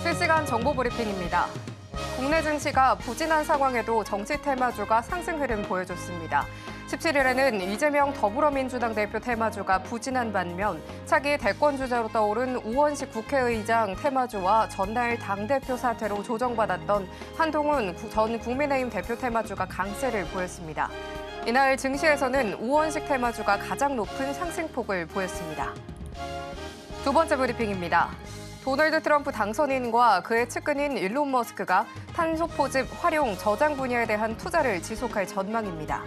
실시간 정보 브리핑입니다. 국내 증시가 부진한 상황에도 정치 테마주가 상승 흐름 보여줬습니다. 17일에는 이재명 더불어민주당 대표 테마주가 부진한 반면 차기 대권 주자로 떠오른 우원식 국회의장 테마주와 전날 당대표 사퇴로 조정받았던 한동훈 전 국민의힘 대표 테마주가 강세를 보였습니다. 이날 증시에서는 우원식 테마주가 가장 높은 상승폭을 보였습니다. 두 번째 브리핑입니다. 도널드 트럼프 당선인과 그의 측근인 일론 머스크가 탄소 포집, 활용, 저장 분야에 대한 투자를 지속할 전망입니다.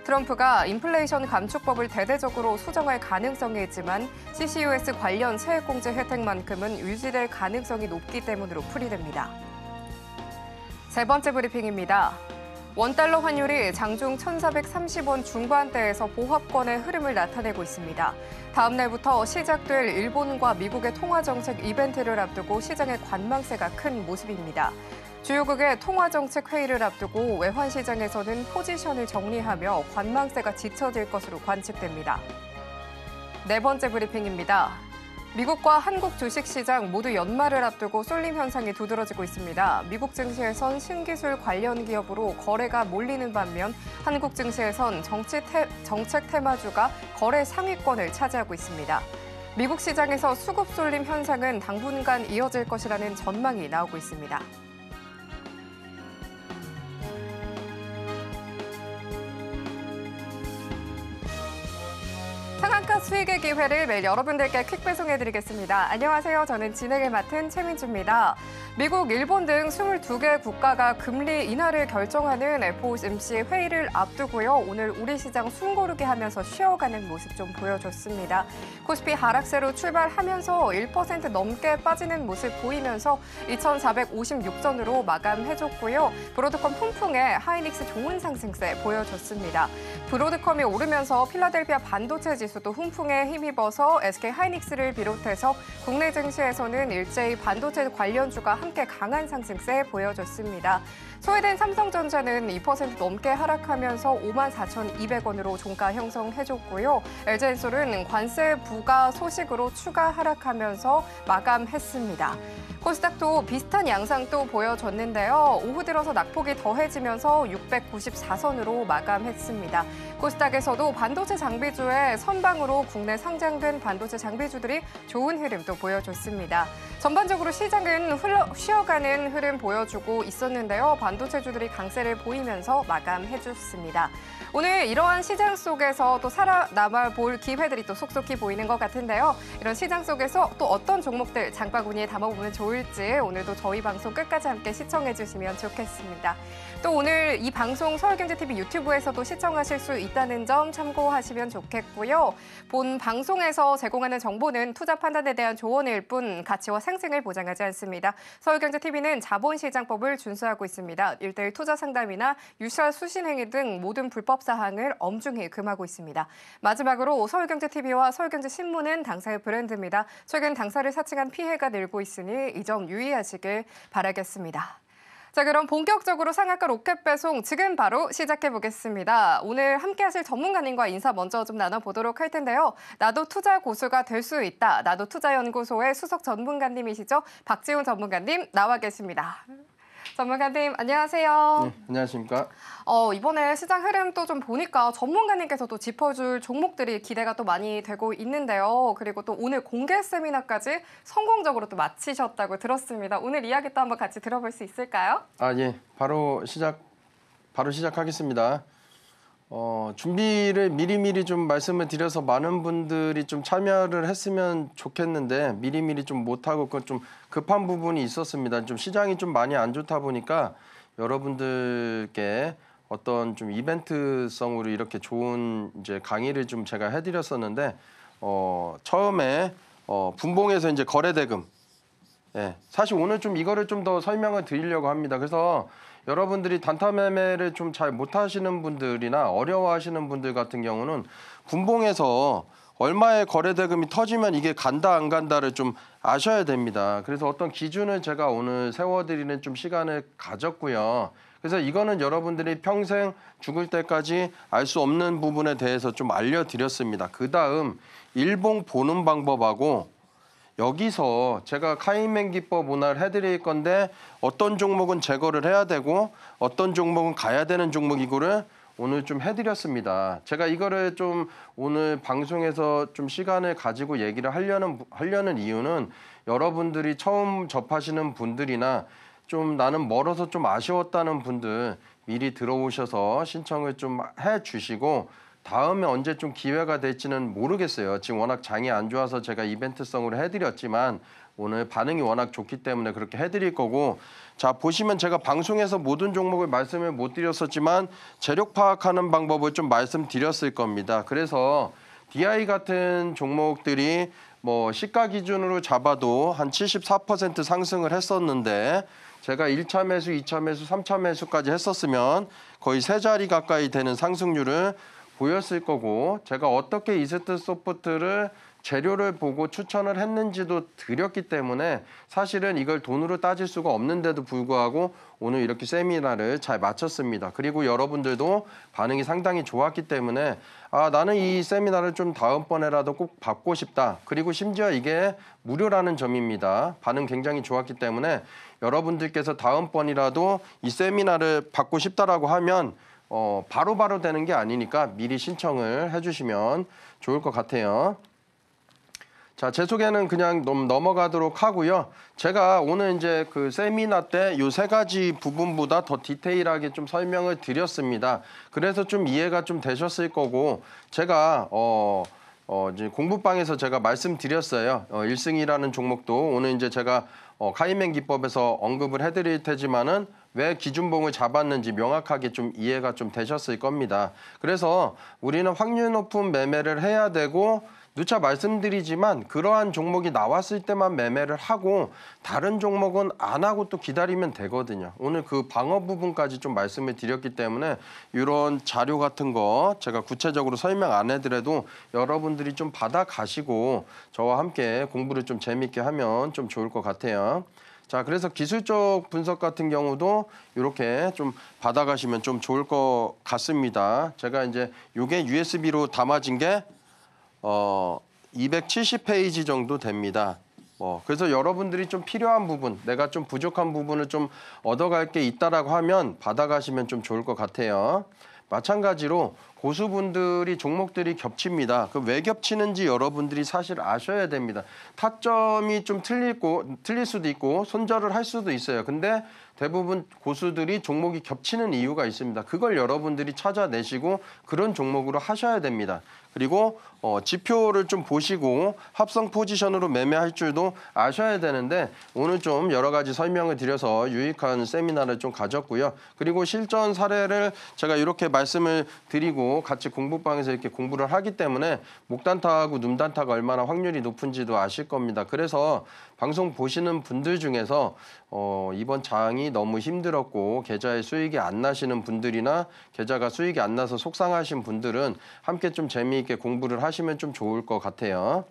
트럼프가 인플레이션 감축법을 대대적으로 수정할 가능성이 있지만 CCUS 관련 세액공제 혜택만큼은 유지될 가능성이 높기 때문으로 풀이됩니다. 세 번째 브리핑입니다. 원달러 환율이 장중 1,430원 중반대에서 보합권의 흐름을 나타내고 있습니다. 다음 날부터 시작될 일본과 미국의 통화정책 이벤트를 앞두고 시장의 관망세가 큰 모습입니다. 주요국의 통화정책 회의를 앞두고 외환시장에서는 포지션을 정리하며 관망세가 짙어질 것으로 관측됩니다. 네 번째 브리핑입니다. 미국과 한국 주식시장 모두 연말을 앞두고 쏠림 현상이 두드러지고 있습니다. 미국 증시에선 신기술 관련 기업으로 거래가 몰리는 반면 한국 증시에선 정책 테마주가 거래 상위권을 차지하고 있습니다. 미국 시장에서 수급 쏠림 현상은 당분간 이어질 것이라는 전망이 나오고 있습니다. 상한가 수익의 기회를 매일 여러분들께 퀵 배송해드리겠습니다. 안녕하세요. 저는 진행을 맡은 최민주입니다. 미국, 일본 등 22개 국가가 금리 인하를 결정하는 FOMC 회의를 앞두고요. 오늘 우리 시장 숨고르게 하면서 쉬어가는 모습 좀 보여줬습니다. 코스피 하락세로 출발하면서 1% 넘게 빠지는 모습 보이면서 2,456선으로 마감해줬고요. 브로드컴 풍풍에 하이닉스 좋은 상승세 보여줬습니다. 브로드컴이 오르면서 필라델피아 반도체 지수도 훈풍에 힘입어서 SK 하이닉스를 비롯해서 국내 증시에서는 일제히 반도체 관련주가 함께 강한 상승세 보여줬습니다. 소외된 삼성전자는 2% 넘게 하락하면서 54,200원으로 종가 형성해줬고요. LG엔솔은 관세 부과 소식으로 추가 하락하면서 마감했습니다. 코스닥도 비슷한 양상도 보여줬는데요. 오후 들어서 낙폭이 더해지면서 694선으로 마감했습니다. 코스닥에서도 반도체 장비주의 선방으로 국내 상장된 반도체 장비주들이 좋은 흐름도 보여줬습니다. 전반적으로 시장은 쉬어가는 흐름 보여주고 있었는데요. 반도체주들이 강세를 보이면서 마감해줬습니다. 오늘 이러한 시장 속에서 또 살아남아 볼 기회들이 또 속속히 보이는 것 같은데요. 이런 시장 속에서 또 어떤 종목들 장바구니에 담아보면 좋을지 오늘도 저희 방송 끝까지 함께 시청해주시면 좋겠습니다. 또 오늘 이 방송 서울경제TV 유튜브에서도 시청하실 수 있다는 점 참고하시면 좋겠고요. 본 방송에서 제공하는 정보는 투자 판단에 대한 조언일 뿐 가치와 상승을 보장하지 않습니다. 서울경제TV는 자본시장법을 준수하고 있습니다. 1:1 투자 상담이나 유사 수신 행위 등 모든 불법 사항을 엄중히 금하고 있습니다. 마지막으로 서울경제TV와 서울경제신문은 당사의 브랜드입니다. 최근 당사를 사칭한 피해가 늘고 있으니 이 점 유의하시길 바라겠습니다. 자, 그럼 본격적으로 상한가 로켓 배송 지금 바로 시작해 보겠습니다. 오늘 함께 하실 전문가님과 인사 먼저 좀 나눠보도록 할 텐데요. 나도 투자 고수가 될 수 있다. 나도 투자연구소의 수석 전문가님이시죠. 박지훈 전문가님 나와 계십니다. 전문가님 안녕하세요. 네, 안녕하십니까. 이번에 시장 흐름 또 좀 보니까 전문가님께서도 짚어줄 종목들이 기대가 또 많이 되고 있는데요. 그리고 또 오늘 공개 세미나까지 성공적으로 또 마치셨다고 들었습니다. 오늘 이야기 또 한번 같이 들어볼 수 있을까요? 예, 바로 시작하겠습니다. 준비를 미리미리 좀 말씀을 드려서 많은 분들이 좀 참여를 했으면 좋겠는데 미리미리 좀 못하고 그건 좀 급한 부분이 있었습니다. 좀 시장이 좀 많이 안 좋다 보니까 여러분들께 어떤 좀 이벤트성으로 이렇게 좋은 이제 강의를 좀 제가 해드렸었는데 처음에 분봉에서 이제 거래대금, 사실 오늘 좀 이거를 좀 더 설명을 드리려고 합니다. 그래서 여러분들이 단타 매매를 좀 잘 못하시는 분들이나 어려워하시는 분들 같은 경우는 분봉에서 얼마의 거래대금이 터지면 이게 간다 안 간다를 좀 아셔야 됩니다. 그래서 어떤 기준을 제가 오늘 세워드리는 좀 시간을 가졌고요. 그래서 이거는 여러분들이 평생 죽을 때까지 알 수 없는 부분에 대해서 좀 알려드렸습니다. 그 다음 일봉 보는 방법하고 여기서 제가 카이맨 기법 오늘 해드릴 건데 어떤 종목은 제거를 해야 되고 어떤 종목은 가야 되는 종목 이거를 오늘 좀 해드렸습니다. 제가 이거를 좀 오늘 방송에서 좀 시간을 가지고 얘기를 하려는 이유는 여러분들이 처음 접하시는 분들이나 좀 나는 멀어서 좀 아쉬웠다는 분들 미리 들어오셔서 신청을 좀 해주시고 다음에 언제 좀 기회가 될지는 모르겠어요. 지금 워낙 장이 안 좋아서 제가 이벤트성으로 해드렸지만 오늘 반응이 워낙 좋기 때문에 그렇게 해드릴 거고 자 보시면 제가 방송에서 모든 종목을 말씀을 못 드렸었지만 재력 파악하는 방법을 좀 말씀드렸을 겁니다. 그래서 DI 같은 종목들이 뭐 시가 기준으로 잡아도 한 74% 상승을 했었는데 제가 1차 매수, 2차 매수, 3차 매수까지 했었으면 거의 세 자리 가까이 되는 상승률을 보였을 거고 제가 어떻게 이스트 소프트를 재료를 보고 추천을 했는지도 드렸기 때문에 사실은 이걸 돈으로 따질 수가 없는데도 불구하고 오늘 이렇게 세미나를 잘 마쳤습니다. 그리고 여러분들도 반응이 상당히 좋았기 때문에 아 나는 이 세미나를 좀 다음번에라도 꼭 받고 싶다. 그리고 심지어 이게 무료라는 점입니다. 반응 굉장히 좋았기 때문에 여러분들께서 다음번이라도 이 세미나를 받고 싶다라고 하면 바로바로 되는 게 아니니까 미리 신청을 해주시면 좋을 것 같아요. 자, 제 소개는 그냥 넘어가도록 하고요. 제가 오늘 이제 그 세미나 때 이 세 가지 부분보다 더 디테일하게 좀 설명을 드렸습니다. 그래서 좀 이해가 좀 되셨을 거고 제가 이제 공부방에서 제가 말씀드렸어요. 1승이라는 종목도 오늘 이제 제가 카이맨 기법에서 언급을 해드릴 테지만은 왜 기준봉을 잡았는지 명확하게 좀 이해가 좀 되셨을 겁니다. 그래서 우리는 확률 높은 매매를 해야 되고 누차 말씀드리지만 그러한 종목이 나왔을 때만 매매를 하고 다른 종목은 안 하고 또 기다리면 되거든요. 오늘 그 방어 부분까지 좀 말씀을 드렸기 때문에 이런 자료 같은 거 제가 구체적으로 설명 안 해드려도 여러분들이 좀 받아가시고 저와 함께 공부를 좀 재밌게 하면 좀 좋을 것 같아요. 자, 그래서 기술적 분석 같은 경우도 이렇게 좀 받아가시면 좀 좋을 것 같습니다. 제가 이제 이게 USB로 담아진 게 270페이지 정도 됩니다. 그래서 여러분들이 좀 필요한 부분, 내가 좀 부족한 부분을 좀 얻어갈 게 있다라고 하면 받아가시면 좀 좋을 것 같아요. 마찬가지로 고수분들이 종목들이 겹칩니다. 그 왜 겹치는지 여러분들이 사실 아셔야 됩니다. 타점이 좀 틀릴 수도 있고 손절을 할 수도 있어요. 근데 대부분 고수들이 종목이 겹치는 이유가 있습니다. 그걸 여러분들이 찾아내시고 그런 종목으로 하셔야 됩니다. 그리고 지표를 좀 보시고 합성 포지션으로 매매할 줄도 아셔야 되는데 오늘 좀 여러 가지 설명을 드려서 유익한 세미나를 좀 가졌고요. 그리고 실전 사례를 제가 이렇게 말씀을 드리고 같이 공부방에서 이렇게 공부를 하기 때문에 목단타하고 눔단타가 얼마나 확률이 높은지도 아실 겁니다. 그래서 방송 보시는 분들 중에서 이번 장이 너무 힘들었고 계좌에 수익이 안 나시는 분들이나 계좌가 수익이 안 나서 속상하신 분들은 함께 좀 재미있게 공부를 하시면 좀 좋을 것 같아요.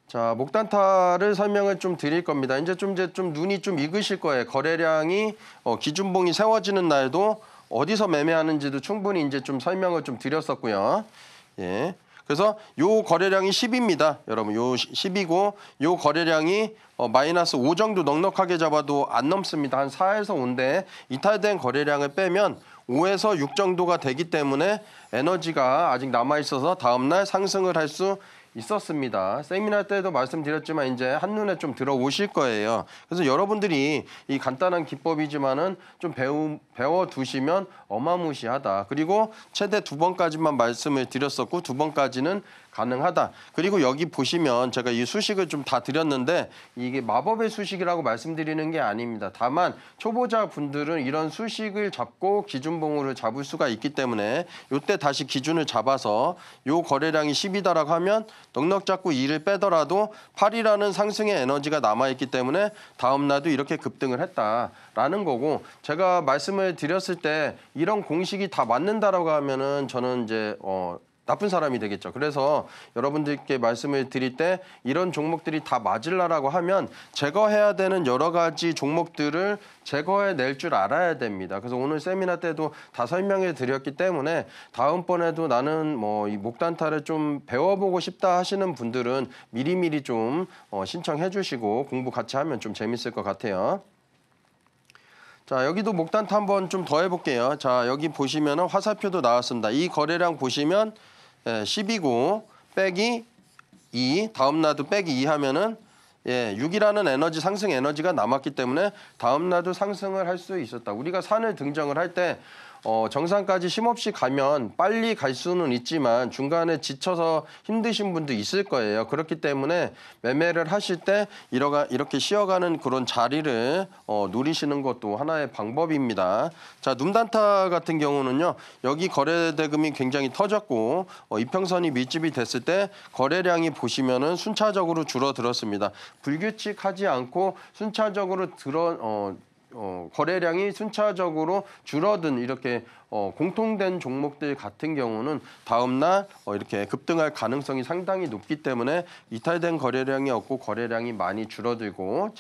자, 목단타를 설명을 좀 드릴 겁니다. 이제 좀 눈이 좀 익으실 거예요. 거래량이 기준봉이 세워지는 날도 어디서 매매하는지도 충분히 이제 좀 설명을 좀 드렸었고요. 예. 그래서 요 거래량이 10입니다. 여러분, 요 10이고 요 거래량이 마이너스 5 정도 넉넉하게 잡아도 안 넘습니다. 한 4에서 5인데 이탈된 거래량을 빼면 5에서 6 정도가 되기 때문에 에너지가 아직 남아있어서 다음날 상승을 할 수 있었습니다. 세미나 때도 말씀드렸지만 이제 한눈에 좀 들어오실 거예요. 그래서 여러분들이 이 간단한 기법이지만은 좀 배워 두시면 어마무시하다. 그리고 최대 2번까지만 말씀을 드렸었고 2번까지는 가능하다. 그리고 여기 보시면 제가 이 수식을 좀 다 드렸는데 이게 마법의 수식이라고 말씀드리는 게 아닙니다. 다만 초보자 분들은 이런 수식을 잡고 기준봉으로 잡을 수가 있기 때문에 이때 다시 기준을 잡아서 요 거래량이 10이다라고 하면 넉넉 잡고 2를 빼더라도 8이라는 상승의 에너지가 남아있기 때문에 다음 날도 이렇게 급등을 했다라는 거고 제가 말씀을 드렸을 때 이런 공식이 다 맞는다라고 하면은 저는 이제 나쁜 사람이 되겠죠. 그래서 여러분들께 말씀을 드릴 때 이런 종목들이 다 맞을라라고 하면 제거해야 되는 여러 가지 종목들을 제거해낼 줄 알아야 됩니다. 그래서 오늘 세미나 때도 다 설명해 드렸기 때문에 다음번에도 나는 뭐 이 목단타를 좀 배워보고 싶다 하시는 분들은 미리미리 좀 신청해 주시고 공부 같이 하면 좀 재밌을 것 같아요. 자, 여기도 목단타 한번 좀 더 해볼게요. 자, 여기 보시면은 화살표도 나왔습니다. 이 거래량 보시면 10이고 빼기 2, 다음 날도 빼기 2 하면은 6이라는 에너지, 상승 에너지가 남았기 때문에 다음 날도 상승을 할 수 있었다. 우리가 산을 등정을 할 때 정상까지 쉼없이 가면 빨리 갈 수는 있지만 중간에 지쳐서 힘드신 분도 있을 거예요. 그렇기 때문에 매매를 하실 때 이렇게 쉬어가는 그런 자리를 누리시는 것도 하나의 방법입니다. 자, 눔단타 같은 경우는요. 여기 거래대금이 굉장히 터졌고 이평선이 밀집이 됐을 때 거래량이 보시면은 순차적으로 줄어들었습니다. 불규칙하지 않고 순차적으로 거래량이 순차적으로 줄어든 이렇게 공통된 종목들 같은 경우는 다음날 이렇게 급등할 가능성이 상당히 높기 때문에 이탈된 거래량이 없고 거래량이 많이 줄어들고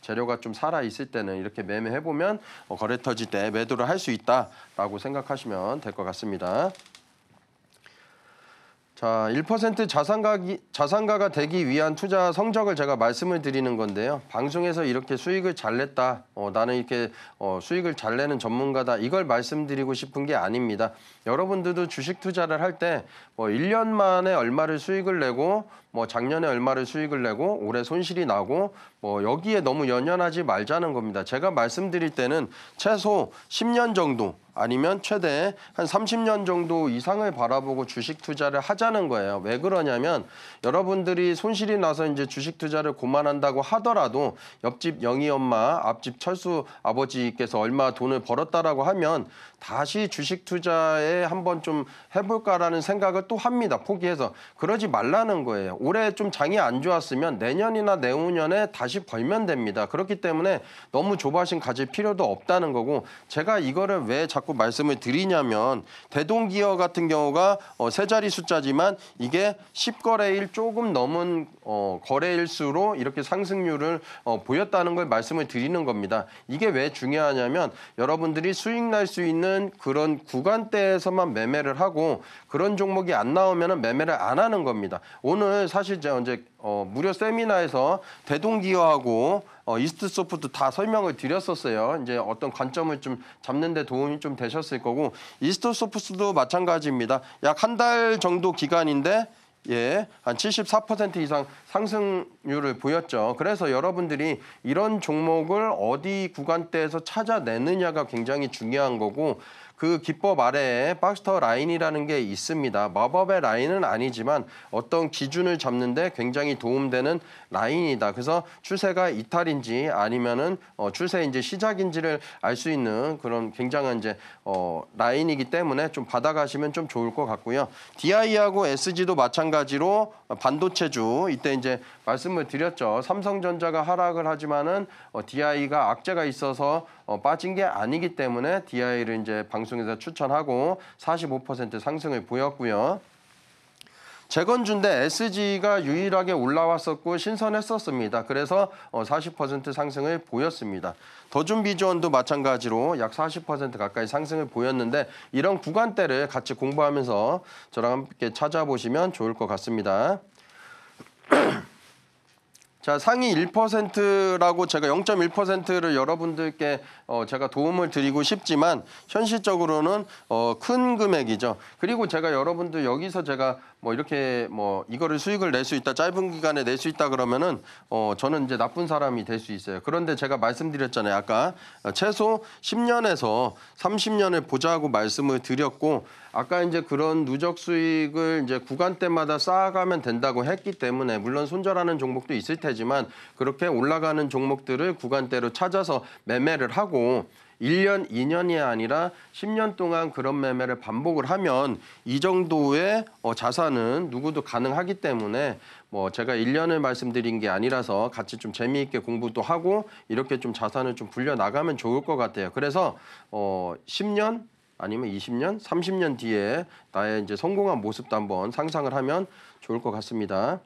재료가 좀 살아있을 때는 이렇게 매매해보면 거래 터질 때 매도를 할 수 있다라고 생각하시면 될 것 같습니다. 자, 1% 자산가가 되기 위한 투자 성적을 제가 말씀을 드리는 건데요. 방송에서 이렇게 수익을 잘 냈다. 나는 이렇게 수익을 잘 내는 전문가다. 이걸 말씀드리고 싶은 게 아닙니다. 여러분들도 주식 투자를 할 때 1년 만에 얼마를 수익을 내고 작년에 얼마를 수익을 내고 올해 손실이 나고 여기에 너무 연연하지 말자는 겁니다. 제가 말씀드릴 때는 최소 10년 정도 아니면 최대 한 30년 정도 이상을 바라보고 주식 투자를 하자는 거예요. 왜 그러냐면 여러분들이 손실이 나서 이제 주식 투자를 고만한다고 하더라도 옆집 영희 엄마, 앞집 철수 아버지께서 얼마 돈을 벌었다라고 하면 다시 주식 투자에 한번 좀 해볼까라는 생각을 또 합니다. 포기해서. 그러지 말라는 거예요. 올해 좀 장이 안 좋았으면 내년이나 내후년에 다시 벌면 됩니다. 그렇기 때문에 너무 조바심 가질 필요도 없다는 거고 제가 이거를 왜 자꾸 말씀을 드리냐면 대동기업 같은 경우가 세 자리 숫자지만 이게 10거래일 조금 넘은 거래일수로 이렇게 상승률을 보였다는 걸 말씀을 드리는 겁니다. 이게 왜 중요하냐면 여러분들이 수익 날 수 있는 그런 구간대에서만 매매를 하고 그런 종목이 안 나오면 매매를 안 하는 겁니다. 오늘 사실 제가 이제 무료 세미나에서 대동기업하고 이스트소프트 다 설명을 드렸었어요. 이제 어떤 관점을 좀 잡는 데 도움이 좀 되셨을 거고 이스트소프트도 마찬가지입니다. 약 한 달 정도 기간인데 한 74% 이상 상승률을 보였죠. 그래서 여러분들이 이런 종목을 어디 구간대에서 찾아내느냐가 굉장히 중요한 거고 그 기법 아래에 박스터 라인이라는 게 있습니다. 마법의 라인은 아니지만 어떤 기준을 잡는데 굉장히 도움되는 라인이다. 그래서 추세가 이탈인지 아니면은 추세 이제 시작인지를 알 수 있는 그런 굉장한 이제 라인이기 때문에 좀 받아가시면 좀 좋을 것 같고요. DI하고 SG도 마찬가지로 반도체주 이때 이제 말씀을 드렸죠. 삼성전자가 하락을 하지만은 DI가 악재가 있어서 빠진 게 아니기 때문에 DI를 이제 방송에서 추천하고 45% 상승을 보였고요. 재건주인데 SG가 유일하게 올라왔었고 신선했었습니다. 그래서 40% 상승을 보였습니다. 더준비전도 마찬가지로 약 40% 가까이 상승을 보였는데 이런 구간대를 같이 공부하면서 저랑 함께 찾아보시면 좋을 것 같습니다. 자, 상위 1%라고 제가 0.1%를 여러분들께 제가 도움을 드리고 싶지만 현실적으로는 큰 금액이죠. 그리고 제가 여러분들 여기서 제가 이렇게 이거를 수익을 낼 수 있다, 짧은 기간에 낼 수 있다 그러면은 저는 이제 나쁜 사람이 될 수 있어요. 그런데 제가 말씀드렸잖아요. 아까 최소 10년에서 30년을 보자고 말씀을 드렸고 아까 이제 그런 누적 수익을 이제 구간대마다 쌓아가면 된다고 했기 때문에 물론 손절하는 종목도 있을 테지만 그렇게 올라가는 종목들을 구간대로 찾아서 매매를 하고 1년, 2년이 아니라 10년 동안 그런 매매를 반복을 하면 이 정도의 자산은 누구도 가능하기 때문에 제가 1년을 말씀드린 게 아니라서 같이 좀 재미있게 공부도 하고 이렇게 좀 자산을 좀 불려 나가면 좋을 것 같아요. 그래서 10년, 아니면 20년, 30년 뒤에 나의 이제 성공한 모습도 한번 상상을 하면 좋을 것 같습니다.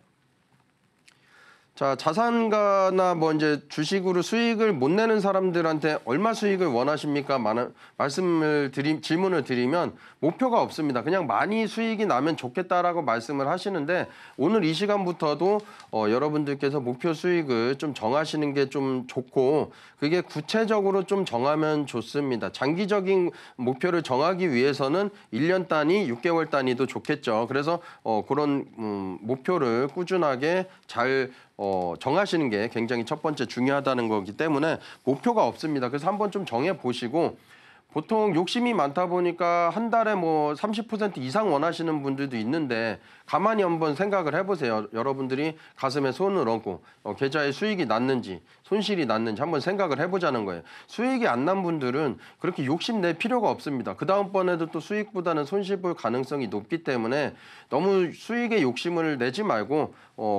자, 자산가나 뭐 이제 주식으로 수익을 못 내는 사람들한테 얼마 수익을 원하십니까? 질문을 드리면 목표가 없습니다. 그냥 많이 수익이 나면 좋겠다라고 말씀을 하시는데 오늘 이 시간부터도 여러분들께서 목표 수익을 좀 정하시는 게 좀 좋고 그게 구체적으로 좀 정하면 좋습니다. 장기적인 목표를 정하기 위해서는 1년 단위, 6개월 단위도 좋겠죠. 그래서 그런 목표를 꾸준하게 잘 정하시는 게 굉장히 첫 번째 중요하다는 거기 때문에 목표가 없습니다. 그래서 한번 좀 정해 보시고 보통 욕심이 많다 보니까 한 달에 뭐 30% 이상 원하시는 분들도 있는데 가만히 한번 생각을 해보세요. 여러분들이 가슴에 손을 얹고 계좌에 수익이 났는지 손실이 났는지 한번 생각을 해보자는 거예요. 수익이 안 난 분들은 그렇게 욕심낼 필요가 없습니다. 그 다음번에도 또 수익보다는 손실 볼 가능성이 높기 때문에 너무 수익에 욕심을 내지 말고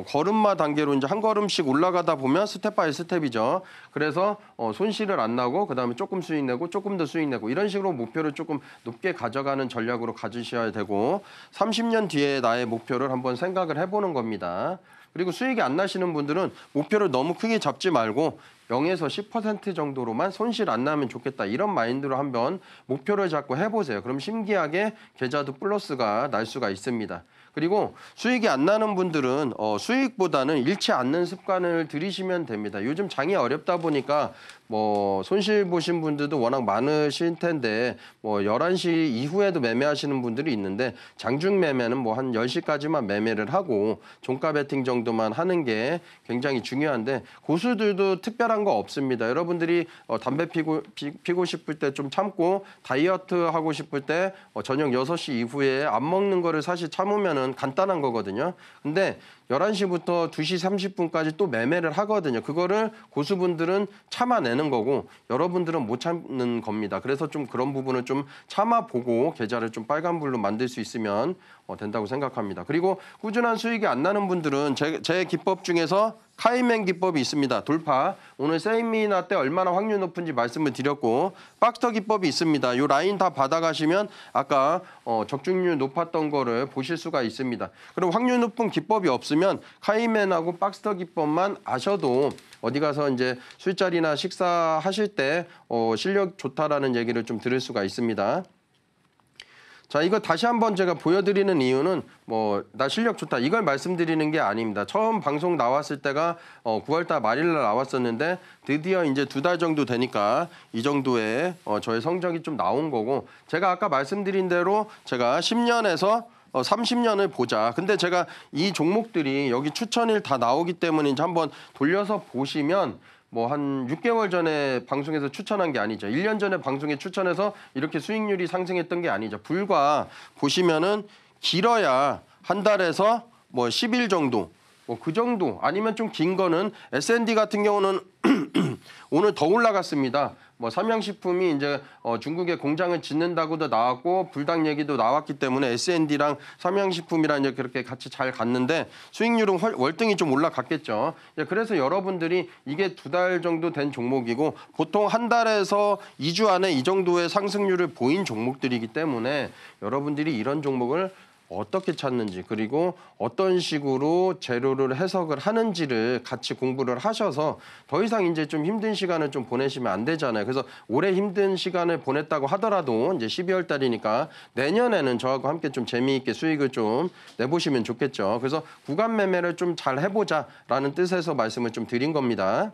걸음마 단계로 이제 한 걸음씩 올라가다 보면 스텝 바이 스텝이죠. 그래서 손실을 안 나고 그다음에 조금 수익 내고 조금 더 수익 내고 이런 식으로 목표를 조금 높게 가져가는 전략으로 가지셔야 되고 30년 뒤에 나의 목표를 한번 생각을 해보는 겁니다. 그리고 수익이 안 나시는 분들은 목표를 너무 크게 잡지 말고 0에서 10% 정도로만 손실 안 나면 좋겠다. 이런 마인드로 한번 목표를 잡고 해보세요. 그럼 신기하게 계좌도 플러스가 날 수가 있습니다. 그리고 수익이 안 나는 분들은 수익보다는 잃지 않는 습관을 들이시면 됩니다. 요즘 장이 어렵다 보니까 뭐 손실 보신 분들도 워낙 많으실 텐데 뭐 11시 이후에도 매매하시는 분들이 있는데 장중 매매는 뭐 한 10시까지만 매매를 하고 종가 베팅 정도만 하는 게 굉장히 중요한데 고수들도 특별한 거 없습니다. 여러분들이 담배 피고 싶을 때 좀 참고 다이어트 하고 싶을 때 저녁 6시 이후에 안 먹는 거를 사실 참으면은 간단한 거거든요. 근데 11시부터 2시 30분까지 또 매매를 하거든요. 그거를 고수분들은 참아내는 거고 여러분들은 못 참는 겁니다. 그래서 좀 그런 부분을 좀 참아보고 계좌를 좀 빨간불로 만들 수 있으면 된다고 생각합니다. 그리고 꾸준한 수익이 안 나는 분들은 제 기법 중에서 카이맨 기법이 있습니다. 돌파. 오늘 세미나 때 얼마나 확률 높은지 말씀을 드렸고 박스터 기법이 있습니다. 이 라인 다 받아가시면 아까 적중률 높았던 거를 보실 수가 있습니다. 그리고 확률 높은 기법이 없으면 카이맨하고 박스터 기법만 아셔도 어디 가서 이제 술자리나 식사하실 때 실력 좋다라는 얘기를 좀 들을 수가 있습니다. 자, 이거 다시 한번 제가 보여드리는 이유는 나 실력 좋다 이걸 말씀드리는 게 아닙니다. 처음 방송 나왔을 때가 9월달 말일날 나왔었는데 드디어 이제 2달 정도 되니까 이 정도의 저의 성적이 좀 나온 거고 제가 아까 말씀드린 대로 제가 10년에서 30년을 보자. 근데 제가 이 종목들이 여기 추천일 다 나오기 때문에 이제 한번 돌려서 보시면 한 6개월 전에 방송에서 추천한 게 아니죠. 1년 전에 방송에 추천해서 이렇게 수익률이 상승했던 게 아니죠. 불과 보시면은 길어야 한 달에서 10일 정도, 그 정도 아니면 좀 긴 거는 S&D 같은 경우는 오늘 더 올라갔습니다. 삼양식품이 이제 중국에 공장을 짓는다고도 나왔고 불닭 얘기도 나왔기 때문에 S&D랑 삼양식품이랑 이제 그렇게 같이 잘 갔는데 수익률은 월등히 좀 올라갔겠죠. 그래서 여러분들이 이게 2달 정도 된 종목이고 보통 한 달에서 2주 안에 이 정도의 상승률을 보인 종목들이기 때문에 여러분들이 이런 종목을 어떻게 찾는지 그리고 어떤 식으로 재료를 해석을 하는지를 같이 공부를 하셔서 더 이상 이제 좀 힘든 시간을 좀 보내시면 안 되잖아요. 그래서 올해 힘든 시간을 보냈다고 하더라도 이제 12월 달이니까 내년에는 저하고 함께 좀 재미있게 수익을 좀 내보시면 좋겠죠. 그래서 구간 매매를 좀 잘 해보자라는 뜻에서 말씀을 좀 드린 겁니다.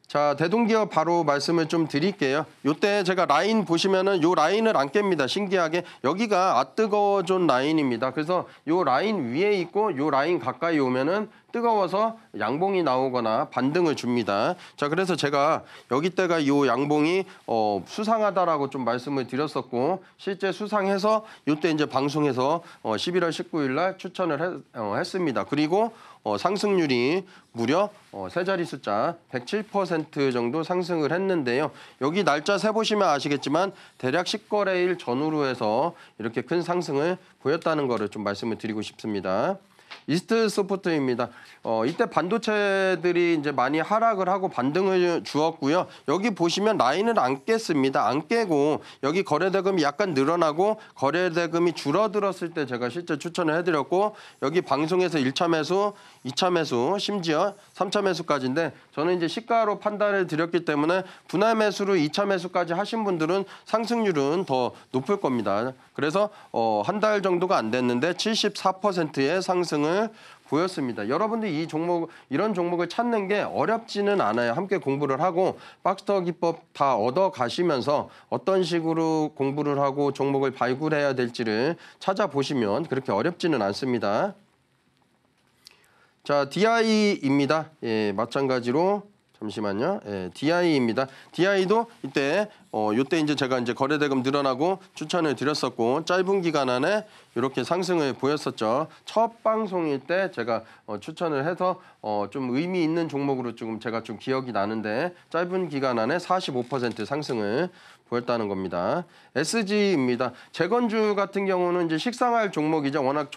자, 대동기업 바로 말씀을 좀 드릴게요. 요때 제가 라인 보시면은 요 라인을 안 깹니다. 신기하게. 여기가 뜨거워존 라인입니다. 그래서 요 라인 위에 있고 요 라인 가까이 오면은 뜨거워서 양봉이 나오거나 반등을 줍니다. 자, 그래서 제가 여기 때가 요 양봉이 수상하다라고 좀 말씀을 드렸었고 실제 수상해서 요때 이제 방송에서 11월 19일 날 추천을 했습니다. 그리고 상승률이 무려 세 자리 숫자 107% 정도 상승을 했는데요. 여기 날짜 세보시면 아시겠지만 대략 10거래일 전후로 해서 이렇게 큰 상승을 보였다는 거를 좀 말씀을 드리고 싶습니다. 이스트 소프트입니다. 이때 반도체들이 이제 많이 하락을 하고 반등을 주었고요. 여기 보시면 라인을 안 깼습니다. 안 깨고 여기 거래대금이 약간 늘어나고 거래대금이 줄어들었을 때 제가 실제 추천을 해드렸고 여기 방송에서 1차 매수, 2차 매수, 심지어 3차 매수까지인데 저는 이제 시가로 판단을 드렸기 때문에 분할 매수로 2차 매수까지 하신 분들은 상승률은 더 높을 겁니다. 그래서 한 달 정도가 안 됐는데 74%의 상승을 보였습니다. 여러분들 이런 종목을 찾는 게 어렵지는 않아요. 함께 공부를 하고 박스터 기법 다 얻어 가시면서 어떤 식으로 공부를 하고 종목을 발굴해야 될지를 찾아보시면 그렇게 어렵지는 않습니다. 자, DI입니다. 예, 마찬가지로 잠시만요. 예, DI입니다. DI도 이때 요때 이제 제가 이제 거래대금 늘어나고 추천을 드렸었고 짧은 기간 안에 이렇게 상승을 보였었죠. 첫 방송일 때 제가 추천을 해서 좀 의미 있는 종목으로 제가 좀 기억이 나는데 짧은 기간 안에 45% 상승을 보였다는 겁니다. SG입니다. 재건주 같은 경우는 이제 식상할 종목이죠. 워낙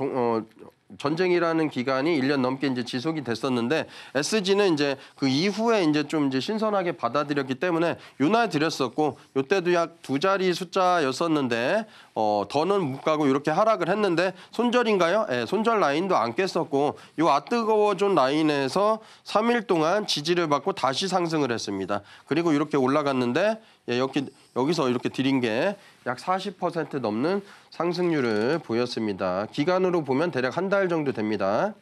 전쟁이라는 기간이 1년 넘게 이제 지속이 됐었는데 SG는 이제 그 이후에 이제 좀 이제 신선하게 받아들였기 때문에 윤활 드렸었고 요때도 약 2자리 숫자였었는데 더는 못 가고 이렇게 하락을 했는데 손절인가요? 예, 손절 라인도 안 깼었고 요 아뜨거워존 라인에서 3일 동안 지지를 받고 다시 상승을 했습니다. 그리고 이렇게 올라갔는데 예, 여기서 이렇게 드린 게 약 40% 넘는 상승률을 보였습니다. 기간으로 보면 대략 한 달 정도 됩니다.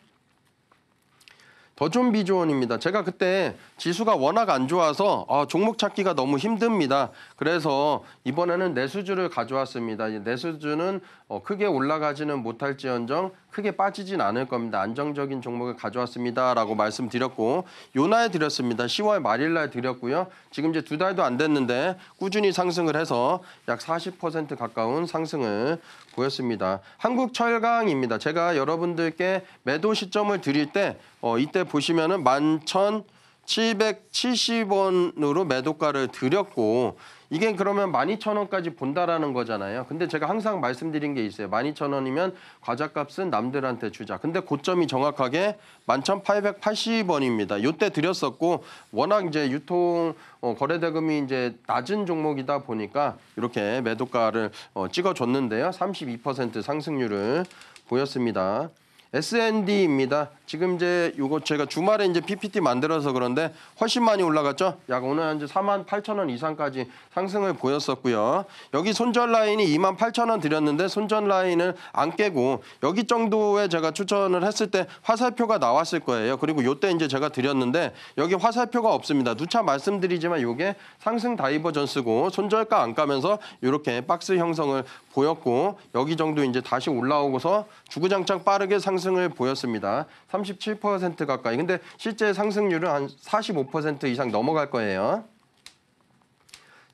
더존 비조원입니다. 제가 그때 지수가 워낙 안 좋아서 종목 찾기가 너무 힘듭니다. 그래서 이번에는 내수주를 가져왔습니다. 내수주는 크게 올라가지는 못할지언정 크게 빠지진 않을 겁니다. 안정적인 종목을 가져왔습니다라고 말씀드렸고 요날 드렸습니다. 10월 말일 날 드렸고요. 지금 이제 2달도 안 됐는데 꾸준히 상승을 해서 약 40% 가까운 상승을 보였습니다. 한국철강입니다. 제가 여러분들께 매도 시점을 드릴 때 이때 보시면은 11,770원으로 매도가를 드렸고 이게 그러면 12,000원까지 본다라는 거잖아요. 근데 제가 항상 말씀드린 게 있어요. 12,000원이면 과자값은 남들한테 주자. 근데 고점이 정확하게 11,880원입니다. 요때 드렸었고 워낙 이제 유통 거래대금이 이제 낮은 종목이다 보니까 이렇게 매도가를 찍어줬는데요. 32% 상승률을 보였습니다. SND입니다. 지금 이제 요거 제가 주말에 이제 PPT 만들어서 그런데 훨씬 많이 올라갔죠. 약 오늘 이제 48,000원 이상까지 상승을 보였었고요. 여기 손절 라인이 28,000원 드렸는데 손절 라인을 안 깨고 여기 정도에 제가 추천을 했을 때 화살표가 나왔을 거예요. 그리고 요때 이제 제가 드렸는데 여기 화살표가 없습니다. 누차 말씀드리지만 요게 상승 다이버전스고 손절가 안 까면서 이렇게 박스 형성을 보였고 여기 정도 이제 다시 올라오고서 주구장창 빠르게 상승을 보였습니다. 37% 가까이. 근데 실제 상승률은 한 45% 이상 넘어갈 거예요.